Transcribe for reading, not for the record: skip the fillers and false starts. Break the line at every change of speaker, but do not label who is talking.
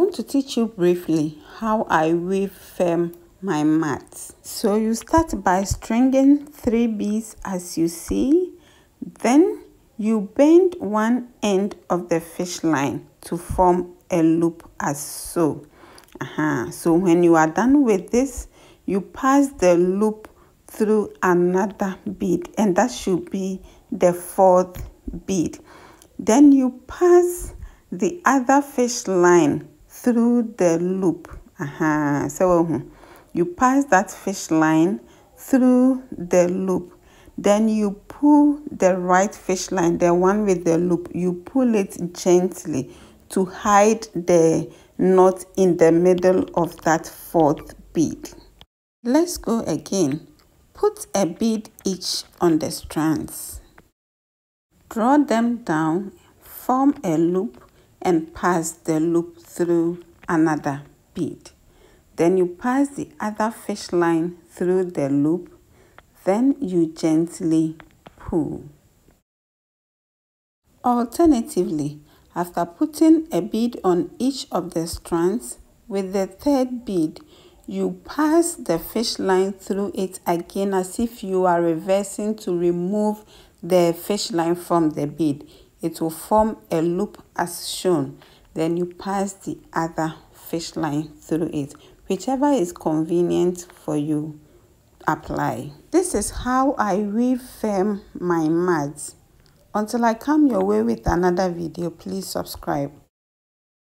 I want to teach you briefly how I weave my mats. So you start by stringing 3 beads as you see, then you bend one end of the fish line to form a loop as so. So when you are done with this, you pass the loop through another bead, and that should be the 4th bead. Then you pass the other fish line through the loop. So you pass that fish line through the loop. Then you pull the right fish line, the one with the loop, you pull it gently to hide the knot in the middle of that 4th bead. Let's go again. Put a bead each on the strands. Draw them down, form a loop, and pass the loop through another bead. Then you pass the other fish line through the loop. Then you gently pull. Alternatively, after putting a bead on each of the strands, with the 3rd bead, you pass the fish line through it again as if you are reversing to remove the fish line from the bead. It will form a loop as shown. Then you pass the other fish line through it. Whichever is convenient for you, apply. This is how I weave my mats. Until I come your way with another video, please subscribe.